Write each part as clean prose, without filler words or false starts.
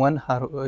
1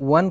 1